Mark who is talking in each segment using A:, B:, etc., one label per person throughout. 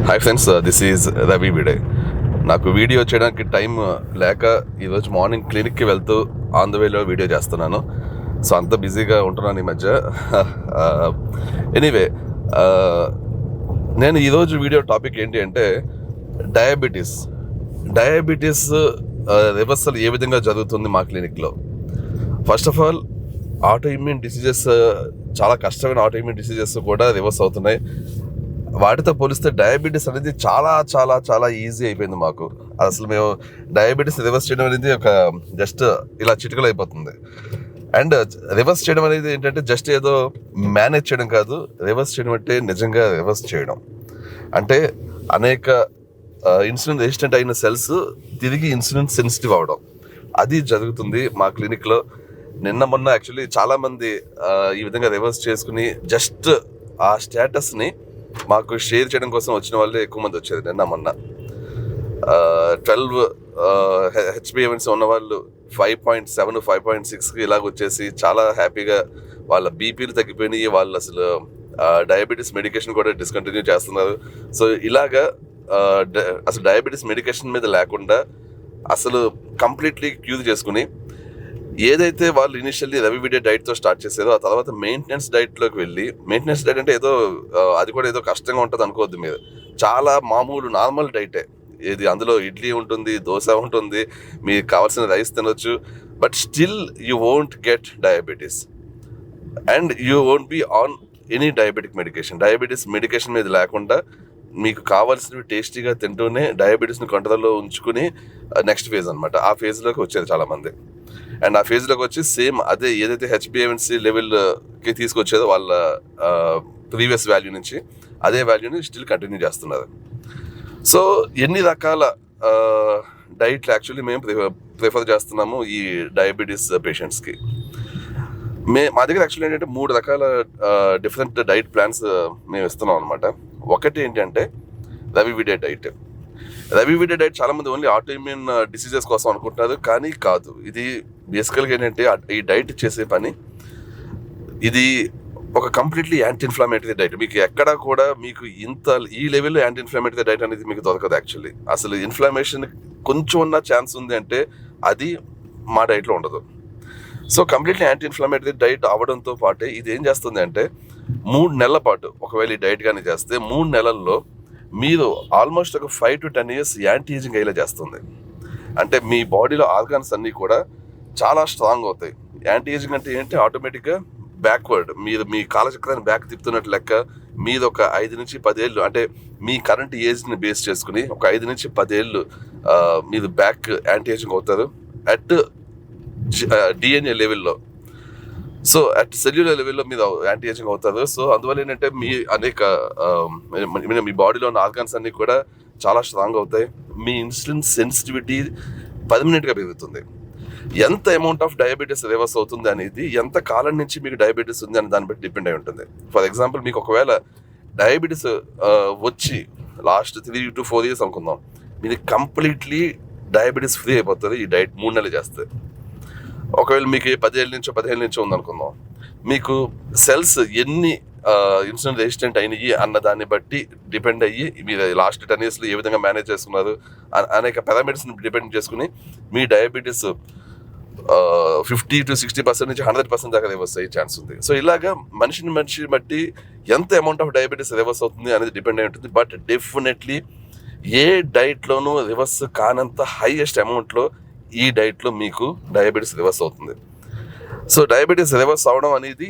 A: Hi friends, this is Ravi Vide. నాకు video చేయడానికి time లేక ఈరోజు మార్నింగ్ క్లినిక్కి వెళ్తూ ఆన్ ద వేలో వీడియో చేస్తున్నాను. సో అంత బిజీగా ఉంటున్నాను ఈ మధ్య. ఎనీవే, నేను ఈరోజు వీడియో టాపిక్ ఏంటి అంటే డయాబెటీస్ రివర్సల్ ఏ విధంగా జరుగుతుంది మా క్లినిక్లో. First of all, auto immune diseases, చాలా కష్టమైన ఆటో ఇమ్యూన్ డిసీజెస్ కూడా రివర్స్ అవుతున్నాయి. వాటితో పోలిస్తే డయాబెటీస్ అనేది చాలా చాలా చాలా ఈజీ అయిపోయింది మాకు. అసలు మేము డయాబెటీస్ రివర్స్ చేయడం అనేది ఒక జస్ట్ ఇలా చిటికలు అయిపోతుంది. అండ్ రివర్స్ చేయడం అనేది ఏంటంటే జస్ట్ ఏదో మేనేజ్ చేయడం కాదు. రివర్స్ చేయడం అంటే నిజంగా రివర్స్ చేయడం అంటే అనేక ఇన్సులిన్ రెసిస్టెంట్ అయిన సెల్స్ తిరిగి ఇన్సులిన్ సెన్సిటివ్ అవడం, అది జరుగుతుంది మా క్లినిక్లో. నిన్న మొన్న యాక్చువల్లీ చాలామంది ఈ విధంగా రివర్స్ చేసుకుని జస్ట్ ఆ స్టేటస్ని మాకు షేర్ చేయడం కోసం వచ్చిన వాళ్ళే ఎక్కువ మంది వచ్చేది. నిన్న మొన్న 12 హెచ్బిఏవన్సీ ఉన్న వాళ్ళు 5.7 5.6కి ఇలాగ వచ్చేసి చాలా హ్యాపీగా వాళ్ళ బీపీలు తగ్గిపోయినాయి. వాళ్ళు అసలు డయాబెటీస్ మెడికేషన్ కూడా డిస్కంటిన్యూ చేస్తున్నారు. సో ఇలాగా అసలు డయాబెటీస్ మెడికేషన్ మీద లేకుండా అసలు కంప్లీట్లీ క్యూర్ చేసుకుని ఏదైతే వాళ్ళు ఇనిషియల్లీ రవి విడే డైట్తో స్టార్ట్ చేసేదో ఆ తర్వాత మెయింటెనెన్స్ డైట్లోకి వెళ్ళి, మెయింటెనెన్స్ డైట్ అంటే ఏదో అది కూడా ఏదో కష్టంగా ఉంటుంది అనుకోవద్దు మీరు. చాలా మామూలు నార్మల్ డైటే. అందులో ఇడ్లీ ఉంటుంది, దోశ ఉంటుంది, మీకు కావాల్సిన రైస్ తినొచ్చు. But still you won't get diabetes and you won't be on any diabetic medication. Diabetes medication మీద లేకుండా మీకు కావాల్సినవి టేస్టీగా తింటూనే డయాబెటీస్ని కంట్రోల్లో ఉంచుకుని నెక్స్ట్ ఫేజ్ అనమాట. ఆ ఫేజ్లోకి వచ్చేది చాలామంది. అండ్ ఆ ఫేజ్లోకి వచ్చి సేమ్ అదే ఏదైతే హెచ్బిఏవన్సీ లెవెల్కి తీసుకొచ్చేదో వాళ్ళ ప్రీవియస్ వాల్యూ నుంచి అదే వాల్యూని స్టిల్ కంటిన్యూ చేస్తున్నారు. సో ఎన్ని రకాల డైట్లు యాక్చువల్లీ మేము ప్రిఫర్ చేస్తున్నాము ఈ డయాబెటీస్ పేషెంట్స్కి. మా దగ్గర యాక్చువల్లీ ఏంటంటే 3 రకాల డిఫరెంట్ డైట్ ప్లాన్స్ మేము ఇస్తున్నాం అనమాట. ఒకటి ఏంటంటే రవి విడే డైట్. రవి విడే డైట్ చాలామంది ఓన్లీ ఆటో ఇమ్యూన్ డిసీజెస్ కోసం అనుకుంటున్నారు, కానీ కాదు. ఇది బేసికల్గా ఏంటంటే ఈ డైట్ చేసే పని, ఇది ఒక కంప్లీట్లీ యాంటీ ఇన్ఫ్లమేటరీ డైట్. మీకు ఎక్కడా కూడా మీకు ఈ లెవెల్లో యాంటీ ఇన్ఫ్లమేటరీ డైట్ అనేది మీకు దొరకదు యాక్చువల్లీ. అసలు ఇన్ఫ్లమేషన్ కొంచెం ఉన్న ఛాన్స్ ఉంది అంటే అది మా డైట్లో ఉండదు. So completely anti inflammatory diet అవడంతో పాటే ఇది ఏం చేస్తుంది అంటే 3 నెలల పాటు ఒకవేళ ఈ డైట్ కానీ చేస్తే 3 నెలల్లో మీరు ఆల్మోస్ట్ ఒక 5 to 10 years యాంటీ ఏజింగ్ అయ్యేలా చేస్తుంది. అంటే మీ బాడీలో ఆర్గాన్స్ అన్నీ కూడా చాలా స్ట్రాంగ్ అవుతాయి. యాంటీ ఏజింగ్ అంటే ఏంటి? ఆటోమేటిక్గా బ్యాక్వర్డ్, మీరు మీ కాలచక్రాన్ని బ్యాక్ తిప్పుతున్నట్టు లెక్క. మీరు ఒక 5 నుంచి 10 ఏళ్ళు, అంటే మీ కరెంట్ ఏజ్ని బేస్ చేసుకుని ఒక 5 నుంచి 10 ఏళ్ళు మీరు బ్యాక్ యాంటీ ఏజింగ్ అవుతారు అట్ డిఎన్ఏ లెవెల్లో. సో అట్ సెల్యులర్ లెవెల్లో మీరు యాంటీ ఏజింగ్ అవుతారు. సో అందువల్ల ఏంటంటే మీ అనేక మీ బాడీలో ఉన్న ఆర్గాన్స్ అన్నీ కూడా చాలా స్ట్రాంగ్ అవుతాయి. మీ ఇన్సులిన్ సెన్సిటివిటీ పర్మనెంట్గా పెరుగుతుంది. ఎంత అమౌంట్ ఆఫ్ డయాబెటీస్ రివర్స్ అవుతుంది అనేది, ఎంత కాలం నుంచి మీకు డయాబెటీస్ ఉంది అని దాన్ని బట్టి డిపెండ్ అయి ఉంటుంది. ఫర్ ఎగ్జాంపుల్, మీకు ఒకవేళ డయాబెటీస్ వచ్చి లాస్ట్ 3 to 4 years అనుకుందాం, మీరు కంప్లీట్లీ డయాబెటీస్ ఫ్రీ అయిపోతుంది ఈ డైట్ 3 నెలలు చేస్తే. ఒకవేళ మీకు 10 ఏళ్ళ నుంచో 15 నుంచో ఉందనుకుందాం, మీకు సెల్స్ ఎన్ని ఇన్సులిన్ రెసిస్టెంట్ అయినాయి అన్న దాన్ని బట్టి డిపెండ్ అయ్యి మీరు లాస్ట్ 10 yearsలో ఏ విధంగా మేనేజ్ చేసుకున్నారు అనేక పారామీటర్స్ని డిపెండ్ చేసుకుని మీ డయాబెటీస్ 50 to 60% నుంచి 100% దాకా రివర్స్ అయ్యే ఛాన్స్ ఉంది. సో ఇలాగా మనిషి బట్టి ఎంత అమౌంట్ ఆఫ్ డయాబెటీస్ రివర్స్ అవుతుంది అనేది డిపెండ్ అయి ఉంటుంది. బట్ డెఫినెట్లీ ఏ డైట్లోనూ రివర్స్ కానంత హైయెస్ట్ అమౌంట్లో ఈ డైట్లో మీకు డయాబెటీస్ రివర్స్ అవుతుంది. సో డయాబెటీస్ రివర్స్ అవడం అనేది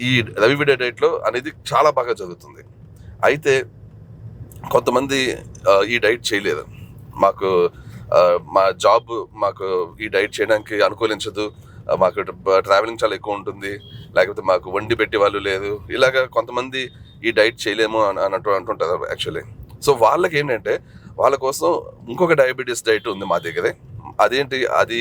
A: ఈ రవి విడే డైట్లో అనేది చాలా బాగా జరుగుతుంది. అయితే కొంతమంది ఈ డైట్ చేయలేదు. మా జాబ్ మాకు ఈ డైట్ చేయడానికి అనుకూలించదు, మాకు ట్రావెలింగ్ చాలా ఎక్కువ ఉంటుంది, లేకపోతే మాకు వండి పెట్టే వాళ్ళు లేదు, ఇలాగ కొంతమంది ఈ డైట్ చేయలేము అని అంటుంటారు యాక్చువల్లీ. సో వాళ్ళకి ఏంటంటే వాళ్ళ కోసం ఇంకొక డయాబెటీస్ డైట్ ఉంది మా దగ్గరే. అదేంటి? అది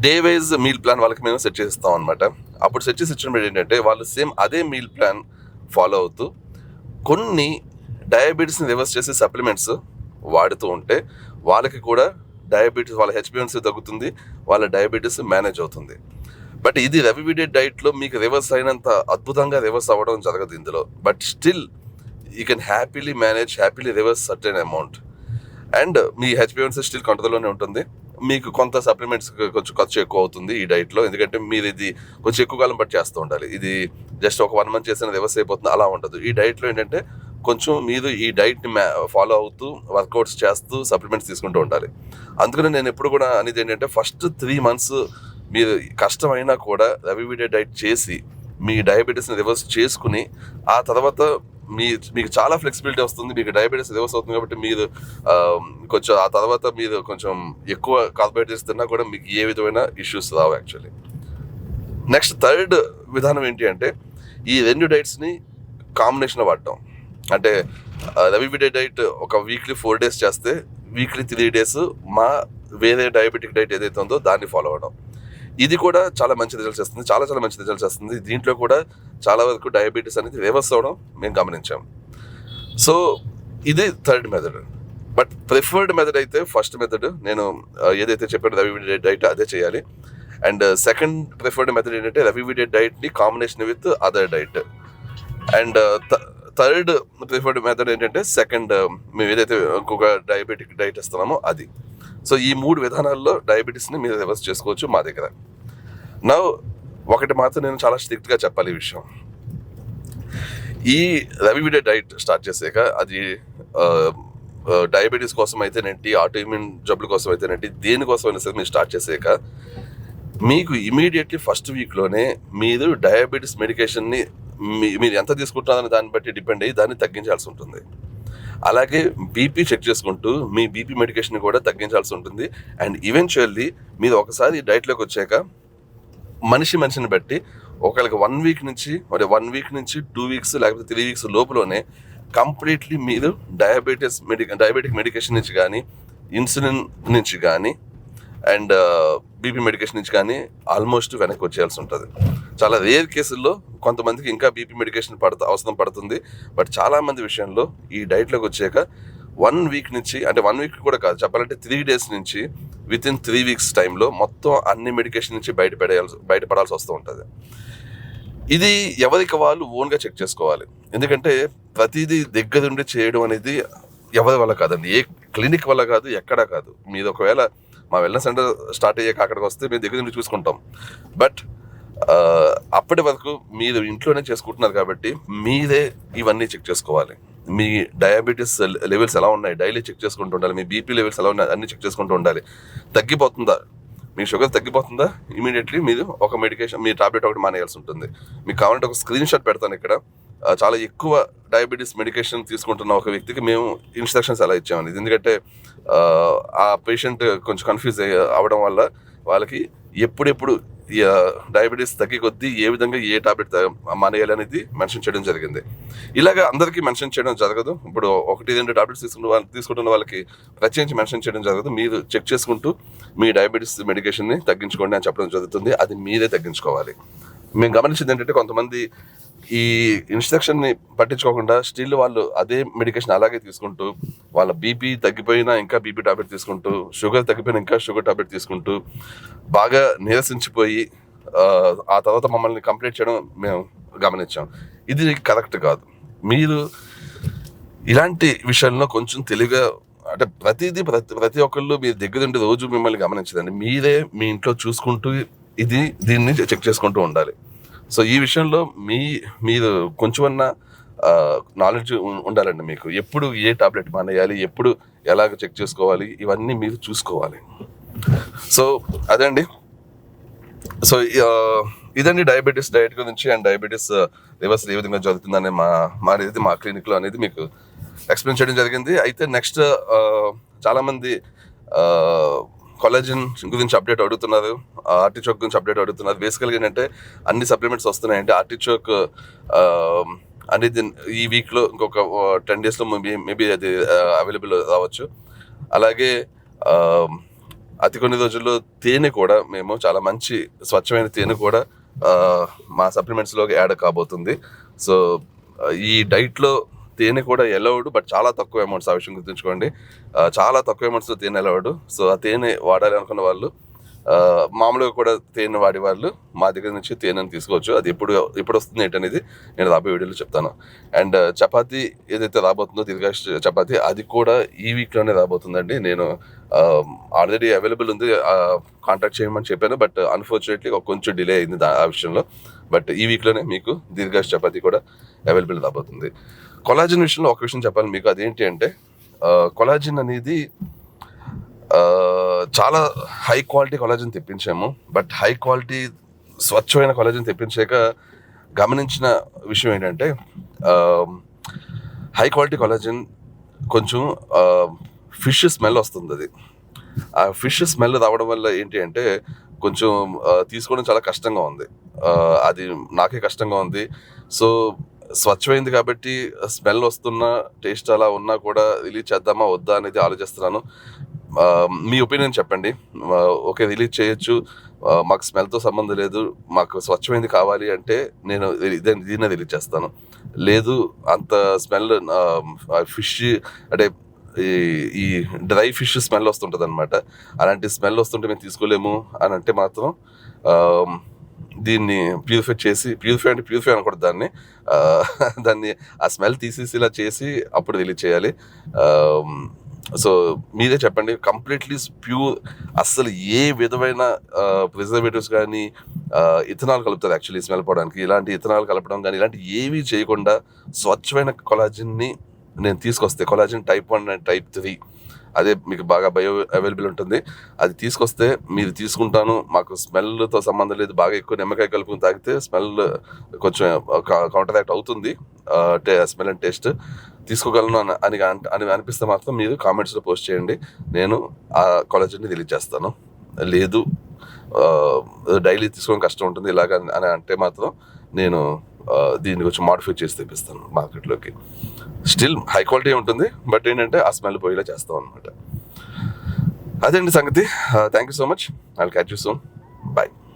A: డే వైజ్ మీల్ ప్లాన్ వాళ్ళకి మేము సెట్ చేస్తాం అనమాట. అప్పుడు సెట్ చేసి ఇచ్చినప్పుడు ఏంటంటే వాళ్ళు సేమ్ అదే మీల్ ప్లాన్ ఫాలో అవుతూ కొన్ని డయాబెటీస్ని రివర్స్ చేసే సప్లిమెంట్స్ వాడుతూ ఉంటే వాళ్ళకి కూడా డయాబెటీస్, వాళ్ళ హెచ్బిఎన్సీ తగ్గుతుంది, వాళ్ళ డయాబెటీస్ మేనేజ్ అవుతుంది. బట్ ఇది రవి విడే డైట్లో మీకు రివర్స్ అయినంత అద్భుతంగా రివర్స్ అవ్వడం జరగదు ఇందులో. But still you can happily reverse certain amount. And మీ హెచ్బిఎన్సీ స్టిల్ కంట్రోల్లోనే ఉంటుంది. మీకు కొంత సప్లిమెంట్స్ కొంచెం ఖర్చు ఎక్కువ అవుతుంది ఈ డైట్లో, ఎందుకంటే మీరు ఇది కొంచెం ఎక్కువ కాలం బట్టి చేస్తూ ఉండాలి. ఇది జస్ట్ ఒక 1 month చేసిన రివర్స్ అయిపోతుంది అలా ఉండదు. ఈ డైట్లో ఏంటంటే కొంచెం మీరు ఈ డైట్ని ఫాలో అవుతూ వర్కౌట్స్ చేస్తూ సప్లిమెంట్స్ తీసుకుంటూ ఉండాలి. అందుకని నేను ఎప్పుడు కూడా అనేది ఏంటంటే ఫస్ట్ 3 months మీరు కష్టమైనా కూడా రవివిడే డైట్ చేసి మీ డయాబెటీస్ని రివర్స్ చేసుకుని ఆ తర్వాత మీకు చాలా ఫ్లెక్సిబిలిటీ వస్తుంది. మీకు డయాబెటీస్ రివర్స్ అవుతుంది కాబట్టి మీరు కొంచెం ఆ తర్వాత మీరు కొంచెం ఎక్కువ కార్బోహైడ్రేట్స్ తిన్నా కూడా మీకు ఏ విధమైన ఇష్యూస్ రావు యాక్చువల్లీ. నెక్స్ట్ థర్డ్ విధానం ఏంటి అంటే ఈ 2 డైట్స్ని కాంబినేషన్ వాడటం. అంటే రవివిడే డైట్ ఒక వీక్లీ 4 days చేస్తే వీక్లీ 3 days మా వేరే డయాబెటిక్ డైట్ ఏదైతే ఉందో దాన్ని ఫాలో అవ్వడం. ఇది కూడా చాలా మంచి రిజల్ట్స్ వస్తుంది, చాలా మంచి రిజల్ట్స్ వస్తుంది. దీంట్లో కూడా చాలా వరకు డయాబెటీస్ అనేది రివర్స్ అవ్వడం మేము గమనించాం. సో ఇది third method. But preferred method అయితే ఫస్ట్ మెథడ్ నేను ఏదైతే చెప్పానో రవివిడే డైట్ అదే చేయాలి. అండ్ సెకండ్ ప్రిఫర్డ్ మెథడ్ ఏంటంటే రవివిడే డైట్ని combination with other diet. And third preferred method ఏంటంటే సెకండ్ మేము ఏదైతే ఇంకొక డయాబెటిక్ డైట్ ఇస్తున్నామో అది. సో ఈ 3 విధానాల్లో డయాబెటీస్ని మీరు రివర్స్ చేసుకోవచ్చు మా దగ్గర. నా ఒకటి మాత్రం నేను చాలా స్ట్రిక్ట్గా చెప్పాలి ఈ విషయం. ఈ రవివిడే డైట్ స్టార్ట్ చేసాక అది డయాబెటీస్ కోసం అయితేనేంటి, ఆటోఇమ్యూన్ జబ్బుల కోసం అయితేనేంటి, దేనికోసమైనా సరే మీరు స్టార్ట్ చేసాక మీకు ఇమీడియట్లీ ఫస్ట్ వీక్లోనే మీరు డయాబెటీస్ మెడికేషన్ని మీరు ఎంత తీసుకుంటున్నారని దాన్ని బట్టి డిపెండ్ అయ్యి దాన్ని తగ్గించాల్సి ఉంటుంది. అలాగే బీపీ చెక్ చేసుకుంటూ మీ బీపీ మెడికేషన్ కూడా తగ్గించాల్సి ఉంటుంది. అండ్ ఈవెన్చువల్లీ మీరు ఒకసారి డైట్లోకి వచ్చాక మనిషిని బట్టి ఒకళ్ళకి 1 week నుంచి 2 weeks లేకపోతే 3 weeks లోపలనే కంప్లీట్లీ మీరు డయాబెటిక్ మెడికేషన్ నుంచి కానీ, ఇన్సులిన్ నుంచి కానీ, అండ్ బీపీ మెడికేషన్ నుంచి కానీ ఆల్మోస్ట్ వెనక్కి వచ్చేయాల్సి ఉంటుంది. చాలా రేర్ కేసుల్లో కొంతమందికి ఇంకా బీపీ మెడికేషన్ అవసరం పడుతుంది. బట్ చాలామంది విషయంలో ఈ డైట్లోకి వచ్చాక 1 week నుంచి, అంటే 1 week కూడా కాదు చెప్పాలంటే 3 days నుంచి వితిన్ 3 weeks టైంలో మొత్తం అన్ని మెడికేషన్ నుంచి బయటపడాల్సి వస్తూ ఉంటుంది. ఇది ఎవరికి వాళ్ళు ఓన్గా చెక్ చేసుకోవాలి. ఎందుకంటే ప్రతిదీ దగ్గరుండి చేయడం అనేది ఎవరి వల్ల కాదండి, ఏ క్లినిక్ వల్ల కాదు, ఎక్కడా కాదు. మీరు ఒకవేళ మా వెల్నెస్ సెంటర్ స్టార్ట్ అయ్యాక అక్కడికి వస్తే మేము దగ్గర నుండి చూసుకుంటాం. బట్ అప్పటి వరకు మీరు ఇంట్లోనే చేసుకుంటున్నారు కాబట్టి మీరే ఇవన్నీ చెక్ చేసుకోవాలి. మీ డయాబెటీస్ లెవెల్స్ ఎలా ఉన్నాయి డైలీ చెక్ చేసుకుంటూ ఉండాలి. మీ బీపీ లెవెల్స్ ఎలా ఉన్నాయి అన్నీ చెక్ చేసుకుంటూ ఉండాలి. తగ్గిపోతుందా, మీ షుగర్ తగ్గిపోతుందా, ఇమీడియట్లీ మీరు ఒక మెడికేషన్, మీ టాబ్లెట్ ఒకటి మానేయాల్సి ఉంటుంది. మీకు కావాలంటే ఒక స్క్రీన్ షాట్ పెడతాను ఇక్కడ. చాలా ఎక్కువ డయాబెటీస్ మెడికేషన్ తీసుకుంటున్న ఒక వ్యక్తికి మేము ఇన్స్ట్రక్షన్స్ ఎలా ఇచ్చామని. ఎందుకంటే ఆ పేషెంట్ కొంచెం కన్ఫ్యూజ్ అవ్వడం వల్ల వాళ్ళకి ఎప్పుడెప్పుడు డయాబెటీస్ తగ్గి కొద్దీ ఏ విధంగా ఏ టాబ్లెట్ మానేయాలి అనేది మెన్షన్ చేయడం జరిగింది. ఇలాగ అందరికీ మెన్షన్ చేయడం జరగదు. ఇప్పుడు 1-2 టాబ్లెట్స్ తీసుకుంటున్న వాళ్ళకి ప్రత్యేకించి మెన్షన్ చేయడం జరగదు. మీరు చెక్ చేసుకుంటూ మీ డయాబెటీస్ మెడికేషన్ని తగ్గించుకోండి అని చెప్పడం జరుగుతుంది. అది మీరే తగ్గించుకోవాలి. మేము గమనించింది ఏంటంటే కొంతమంది ఈ ఇన్స్ట్రక్షన్ని పట్టించుకోకుండా స్టిల్ వాళ్ళు అదే మెడికేషన్ అలాగే తీసుకుంటూ వాళ్ళ బీపీ తగ్గిపోయినా ఇంకా బీపీ టాబ్లెట్ తీసుకుంటూ, షుగర్ తగ్గిపోయినా ఇంకా షుగర్ టాబ్లెట్ తీసుకుంటూ బాగా నీరసించిపోయి ఆ తర్వాత మమ్మల్ని కంప్లైంట్ చేయడం మేము గమనించాం. ఇది కరెక్ట్ కాదు. మీరు ఇలాంటి విషయంలో కొంచెం తెలివిగా, అంటే ప్రతి ఒక్కళ్ళు మీ దగ్గర ఉండి రోజు మిమ్మల్ని గమనించదండి, మీరే మీ ఇంట్లో చూసుకుంటూ దీన్ని చెక్ చేసుకుంటూ ఉండాలి. సో ఈ విషయంలో మీరు కొంచెమన్నా నాలెడ్జ్ ఉండాలండి. మీకు ఎప్పుడు ఏ టాబ్లెట్ మానేయాలి, ఎప్పుడు ఎలాగ చెక్ చేసుకోవాలి, ఇవన్నీ మీరు చూసుకోవాలి. సో అదండి. సో ఇదండి డయాబెటీస్ డైట్ గురించి అండ్ డయాబెటీస్ రివర్స్ ఏ విధంగా జరుగుతుందనే మా క్లినిక్లో అనేది మీకు ఎక్స్ప్లెయిన్ చేయడం జరిగింది. అయితే నెక్స్ట్ చాలామంది కొలాజిన్ గురించి అప్డేట్ అడుగుతున్నారు, ఆర్టిచోక్ గురించి అప్డేట్ అడుగుతున్నారు. బేసికల్గా ఏంటంటే అన్ని సప్లిమెంట్స్ వస్తున్నాయంటే ఆర్టిచోక్ అనేది ఈ వీక్లో ఇంకొక 10 daysలో మేబీ అది అవైలబుల్ రావచ్చు. అలాగే అతి కొన్ని రోజుల్లో తేనె కూడా మేము చాలా మంచి స్వచ్ఛమైన తేనె కూడా మా సప్లిమెంట్స్లోకి యాడ్ కాబోతుంది. సో ఈ డైట్లో తేనె కూడా ఎలౌడ్, బట్ చాలా తక్కువ అమౌంట్స్. ఆ విషయం గుర్తుంచుకోండి, చాలా తక్కువ అమౌంట్స్లో తేనె ఎలౌడ్. సో ఆ తేనె వాడాలి అనుకున్న వాళ్ళు మామూలుగా కూడా తేనె వాడే వాళ్ళు మా దగ్గర నుంచి తేనెని తీసుకోవచ్చు. అది ఎప్పుడు వస్తుంది ఏంటనేది నేను రాబోయే వీడియోలో చెప్తాను. అండ్ చపాతీ ఏదైతే రాబోతుందో దీర్ఘాష్ చపాతీ, అది కూడా ఈ వీక్లోనే రాబోతుందండి. నేను ఆల్రెడీ అవైలబుల్ ఉంది, కాంటాక్ట్ చేయమని చెప్పాను. బట్ అన్ఫార్చునేట్లీ కొంచెం డిలే అయింది ఆ విషయంలో. బట్ ఈ వీక్లోనే మీకు దీర్ఘాష్ చపాతీ కూడా అవైలబుల్ రాబోతుంది. కొలాజిన్ విషయంలో ఒక విషయం చెప్పాలి మీకు. అదేంటి అంటే కొలాజిన్ అనేది చాలా హై క్వాలిటీ కొలాజిన్ తెప్పించాము. బట్ హై క్వాలిటీ స్వచ్ఛమైన కొలాజిన్ తెప్పించాక గమనించిన విషయం ఏంటంటే హై క్వాలిటీ కొలాజిన్ కొంచెం ఫిష్ స్మెల్ వస్తుంది. అది ఆ ఫిష్ స్మెల్ రావడం వల్ల ఏంటి అంటే కొంచెం తీసుకోవడం చాలా కష్టంగా ఉంది. అది నాకే కష్టంగా ఉంది. సో స్వచ్ఛమైంది కాబట్టి స్మెల్ వస్తున్నా, టేస్ట్ అలా ఉన్నా కూడా రిలీజ్ చేద్దామా వద్దా అనేది ఆలోచిస్తున్నాను. మీ ఒపీనియన్ చెప్పండి. ఓకే, రిలీజ్ చేయొచ్చు, మాకు స్మెల్తో సంబంధం లేదు, మాకు స్వచ్ఛమైంది కావాలి అంటే నేను దీన్నే రిలీజ్ చేస్తాను. లేదు, అంత స్మెల్ ఫిష్ అంటే ఈ డ్రై ఫిష్ స్మెల్ వస్తుంటుంది అనమాట, అలాంటి స్మెల్ వస్తుంటే మేము తీసుకోలేము అని అంటే మాత్రం దీన్ని ప్యూరిఫై అనకూడదు, దాన్ని ఆ స్మెల్ తీసేసి ఇలా చేసి అప్పుడు రిలీజ్ చేయాలి. సో మీరే చెప్పండి. కంప్లీట్లీ ప్యూర్, అస్సలు ఏ విధమైన ప్రిజర్వేటివ్స్ కానీ ఇథనాల్ కలుపుతారు యాక్చువల్లీ స్మెల్ పోవడానికి. ఇలాంటి ఇథనాల్ కలపడం కానీ ఇలాంటి ఏవి చేయకుండా స్వచ్ఛమైన కొలాజిన్ని నేను తీసుకొస్తే, కొలాజిన్ టైప్ 1 అండ్ టైప్ 3 అదే మీకు బాగా అవైలబుల్ ఉంటుంది. అది తీసుకొస్తే మీరు తీసుకుంటాను, మాకు స్మెల్తో సంబంధం లేదు, బాగా ఎక్కువ నిమ్మకాయ కలుపుకుని తాగితే స్మెల్ కొంచెం కౌంటరాక్ట్ అవుతుంది, స్మెల్ అండ్ టేస్ట్ తీసుకోగలను అని అనిపిస్తే మాత్రం మీరు కామెంట్స్లో పోస్ట్ చేయండి. నేను ఆ కొలాజిన్ని రిలీజ్ చేస్తాను. లేదు డైలీ తీసుకోవడం కష్టం ఉంటుంది ఇలాగ అని అంటే మాత్రం నేను దీన్ని కొంచెం మాడిఫై చేసి తెప్పిస్తాను మార్కెట్లోకి. స్టిల్ హై క్వాలిటీ ఉంటుంది, బట్ ఏంటంటే ఆ స్మెల్ పోయేలా చేస్తాం అనమాట. అదేంటి సంగతి. Thank you so much. I will catch you soon. Bye.